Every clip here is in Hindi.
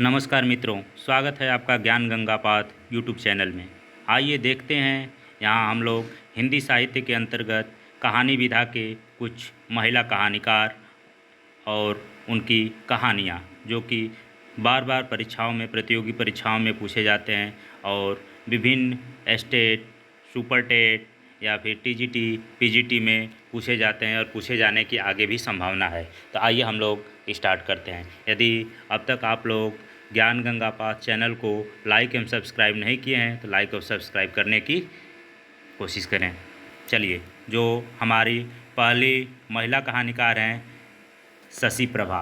नमस्कार मित्रों, स्वागत है आपका ज्ञान गंगा पाठ यूट्यूब चैनल में। आइए देखते हैं, यहाँ हम लोग हिंदी साहित्य के अंतर्गत कहानी विधा के कुछ महिला कहानीकार और उनकी कहानियाँ, जो कि बार बार परीक्षाओं में, प्रतियोगी परीक्षाओं में पूछे जाते हैं और विभिन्न स्टेट, सुपर टेट या फिर टीजीटी, पीजीटी में पूछे जाते हैं और पूछे जाने की आगे भी संभावना है। तो आइए हम लोग स्टार्ट करते हैं। यदि अब तक आप लोग ज्ञान गंगा पाठ चैनल को लाइक एवं सब्सक्राइब नहीं किए हैं तो लाइक और सब्सक्राइब करने की कोशिश करें। चलिए, जो हमारी पहली महिला कहानीकार हैं शशि प्रभा,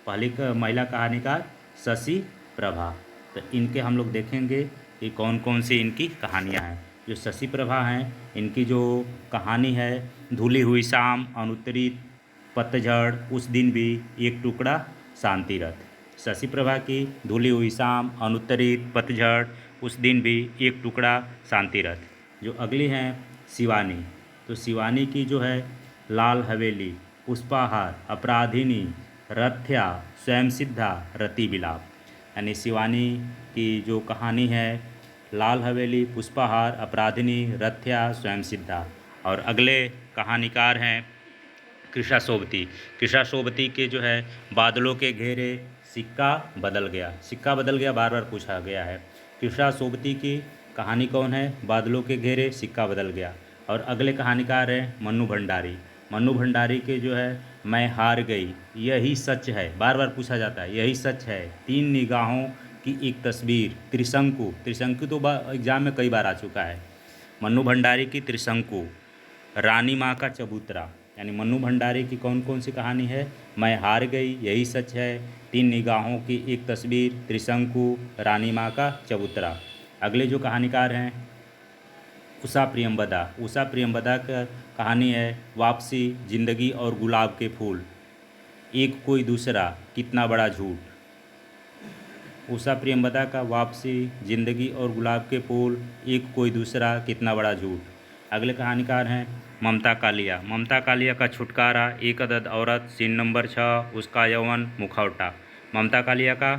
महिला कहानीकार शशि प्रभा। तो इनके हम लोग देखेंगे कि कौन कौन सी इनकी कहानियाँ हैं। जो शशि प्रभा हैं, इनकी जो कहानी है धुली हुई शाम, अनुत्तरित पतझड़, उस दिन भी एक टुकड़ा शांति रथ। शशि प्रभा की धुली हुई शाम, अनुत्तरित पतझड़, उस दिन भी एक टुकड़ा शांति रथ। जो अगली हैं शिवानी, तो शिवानी की जो है लाल हवेली, पुष्पाहार, अपराधिनी, रथ्या, स्वयं सिद्धा, रति विलाप। यानी शिवानी की जो कहानी है लाल हवेली, पुष्पाहार, अपराधिनी, रथ्या, स्वयं सिद्धा। और अगले कहानीकार हैं कृषा सोबती। कृषा सोबती के जो है बादलों के घेरे, सिक्का बदल गया। सिक्का बदल गया बार बार पूछा गया है। कृषा सोबती की कहानी कौन है? बादलों के घेरे, सिक्का बदल गया। और अगले कहानीकार हैं मन्नू भंडारी। मन्नू भंडारी के जो है मैं हार गई, यही सच है, बार बार पूछा जाता है, यही सच है, तीन निगाहों की एक तस्वीर, त्रिशंकु। त्रिशंकु तो एग्जाम में कई बार आ चुका है। मन्नू भंडारी की त्रिशंकु, रानी माँ का चबूतरा। यानी मन्नू भंडारी की कौन कौन सी कहानी है? मैं हार गई, यही सच है, तीन निगाहों की एक तस्वीर, त्रिशंकु, रानी माँ का चबूतरा। अगले जो कहानीकार हैं उषा प्रियंवदा। उषा प्रियंवदा का कहानी है वापसी, जिंदगी और गुलाब के फूल, एक कोई दूसरा, कितना बड़ा झूठ। उषा प्रियंवदा का वापसी, जिंदगी और गुलाब के फूल, एक कोई दूसरा, कितना बड़ा झूठ। अगले कहानीकार हैं ममता कालिया। ममता कालिया का छुटकारा, एक अदद औरत, सीन नंबर 6, उसका यौवन, मुखौटा। ममता कालिया का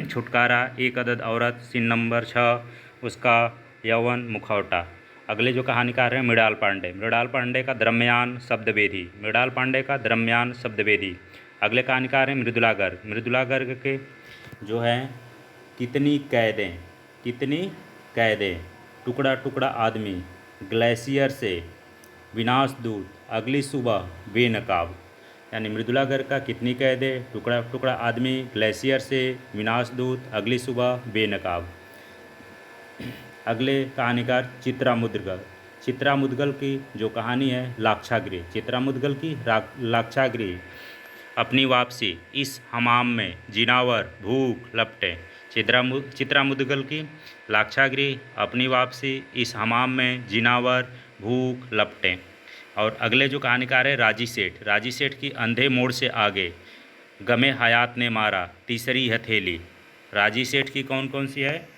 छुटकारा, एक अदद औरत, सीन नंबर 6, उसका यौवन, मुखौटा। अगले जो कहानीकार हैं मृणाल पांडे। मृणाल पांडे का द्रम्यान शब्दवेदी। मृणाल पांडे का द्रम्यान शब्दवेदी। अगले कहानीकार हैं मृदुला गर्ग। मृदुला गर्ग के जो है कितनी कैदें, कितनी कैदें, टुकड़ा टुकड़ा आदमी, ग्लेशियर से, विनाश दूत, अगली सुबह, बेनकाब। यानी मृदुला गर्ग का कितनी कैदें, टुकड़ा टुकड़ा आदमी, ग्लेशियर से, विनाश दूत, अगली सुबह, बेनकाब। अगले कहानीकार चित्रा मुद्गल। चित्रा मुद्गल की जो कहानी है लाक्षागृह। चित्रा मुद्गल की लाक्षागृह, अपनी वापसी, इस हमाम में जिनावर भूख लपटे। चित्रा मुद्गल की लाक्षागृह, अपनी वापसी, इस हमाम में जिनावर भूख लपटे। और अगले जो कहानीकार है राजी सेठ। राजी सेठ की अंधे मोड़ से आगे, गमे हयात ने मारा, तीसरी हथेली। राजी सेठ की कौन कौन सी है?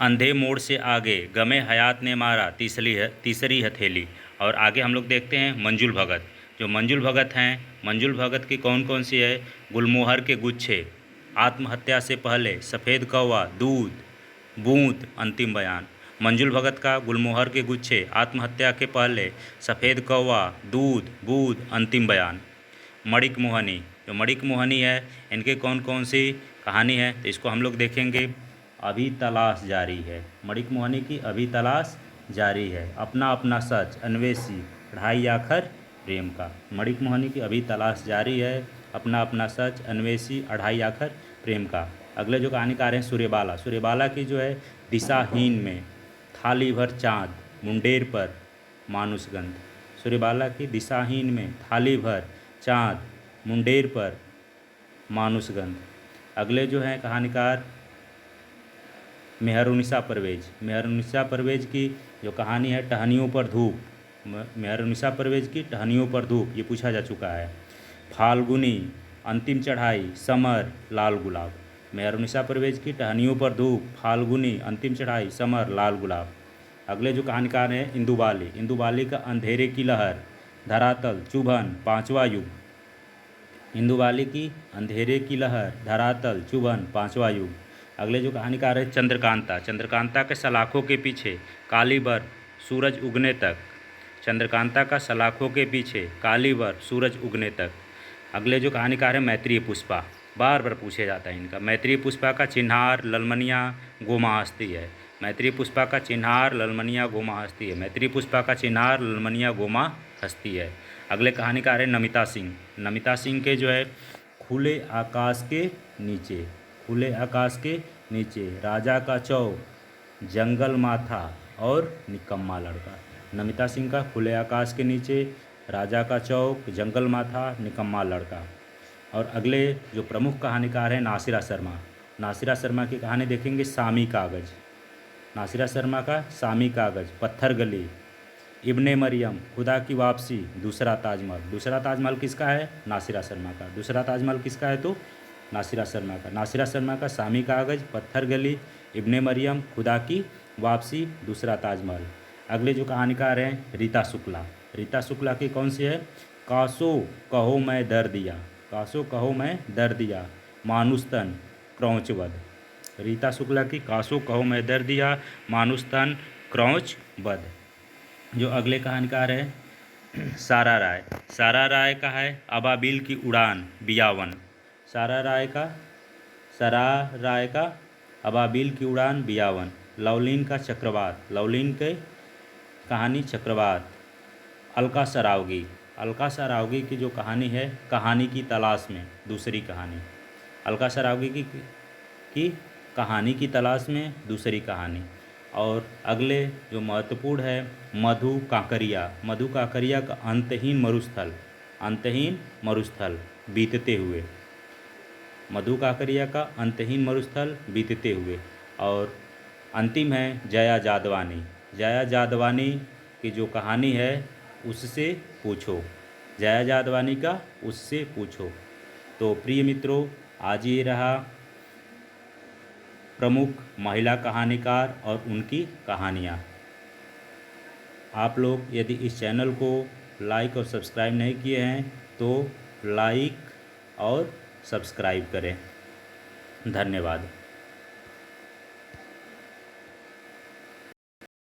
अंधे मोड़ से आगे, गमे हयात ने मारा, तीसरी हथेली। और आगे हम लोग देखते हैं मंजुल भगत। जो मंजुल भगत हैं, मंजुल भगत की कौन कौन सी है? गुलमोहर के गुच्छे, आत्महत्या से पहले, सफ़ेद कौवा, दूध, बूंद, अंतिम बयान। मंजुल भगत का गुलमोहर के गुच्छे, आत्महत्या के पहले, सफ़ेद कौवा, दूध, बूंद, अंतिम बयान। मणिक मोहनी। जो मणिक मोहनी है, इनके कौन कौन सी कहानी है? तो इसको हम लोग देखेंगे। अभी तलाश जारी है। मणिक मोहनी की अभी तलाश जारी है। अपना अपना सच, अन्वेषी, ढाई आखर प्रेम का। मणिक मोहनी की अभी तलाश जारी है, अपना अपना सच, अन्वेषी, अढ़ाई आखर प्रेम का। अगले जो कहानीकार हैं सूर्यबाला। सूर्यबाला की जो है दिशाहीन में, थाली भर चाँद, मुंडेर पर, मानुषगंध। सूर्यबाला की दिशाहीन में, थाली भर चाँद, मुंडेर पर, मानुषगंध। अगले जो हैं कहानीकार मेहरुनिसा परवेज। मेहरुनिसा परवेज की जो कहानी है टहनियों पर धूप। मेहरुनिसा परवेज की टहनियों पर धूप, ये पूछा जा चुका है। फाल्गुनी, अंतिम चढ़ाई, समर, लाल गुलाब। मेहरुनिसा परवेज की टहनियों पर धूप, फाल्गुनी, अंतिम चढ़ाई, समर, लाल गुलाब। अगले जो कहानीकार हैं इंदुबाली। इंदुबाली का अंधेरे की लहर, धरातल, चुभन, पांचवा युग। इंदुवाली की अंधेरे की लहर, धरातल, चुभन, पांचवा युग। अगले जो कहानीकार है चंद्रकांता। चंद्रकांता के सलाखों के पीछे काली बर सूरज उगने तक। चंद्रकांता का सलाखों के पीछे काली बर सूरज उगने तक। अगले जो कहानीकार है मैत्रेय पुष्पा। बार बार पूछे जाता है इनका। मैत्रेय पुष्पा का चिन्हार ललमनिया गोमा हस्ती है। मैत्रेय पुष्पा का चिन्हार ललमनिया गोमा हस्ती है। मैत्रेय पुष्पा का चिन्हार ललमनिया गोमा हस्ती है। अगले कहानीकार है नमिता सिंह। नमिता सिंह के जो है खुले आकाश के नीचे, खुले आकाश के नीचे, राजा का चौक, जंगल माथा और निकम्मा लड़का। नमिता सिंह का खुले आकाश के नीचे, राजा का चौक, जंगल माथा, निकम्मा लड़का। और अगले जो प्रमुख कहानीकार हैं नासिरा शर्मा। नासिरा शर्मा की कहानी देखेंगे सामी कागज़। नासिरा शर्मा का सामी कागज़, पत्थर गली, इब्ने मरियम, खुदा की वापसी, दूसरा ताजमहल। दूसरा ताजमहल किसका है? नासिरा शर्मा का। दूसरा ताजमहल किसका है? तो नासिरा शर्मा का। नासिरा शर्मा का सामी कागज़, पत्थर गली, इब्ने मरियम, खुदा की वापसी, दूसरा ताजमहल। अगले जो कहानीकार हैं रीता शुक्ला। रीता शुक्ला की कौन सी है? कासो कहो मैं दर दिया, कासो कहो मैं दर दिया, मानुस्तन, क्रौचवध। रीता शुक्ला की कासो कहो मैं दर दिया, मानुस्तन, क्रौचवध। जो अगले कहानीकार है सारा राय। सारा राय का है अबाबिल की उड़ान, बियावन। सारा राय का अबाबिल की उड़ान, बियावन। लवलीन का चक्रवात। लवलीन के कहानी चक्रवात। अलका सरावगी। अलका सरावगी की जो कहानी है कहानी की तलाश में, दूसरी कहानी। अलका सरावगी की कहानी की तलाश में, दूसरी कहानी। और अगले जो महत्वपूर्ण है मधु कांकरिया। मधु कांकरिया का अंतहीन मरुस्थल, अंतहीन मरुस्थल, बीतते हुए। मधु कांकरिया का अंतहीन मरुस्थल, बीतते हुए। और अंतिम है जया जादवानी। जया जादवानी की जो कहानी है उससे पूछो। जया जादवानी का उससे पूछो। तो प्रिय मित्रों, आज ये रहा प्रमुख महिला कहानीकार और उनकी कहानियाँ। आप लोग यदि इस चैनल को लाइक और सब्सक्राइब नहीं किए हैं तो लाइक और सब्सक्राइब करें। धन्यवाद।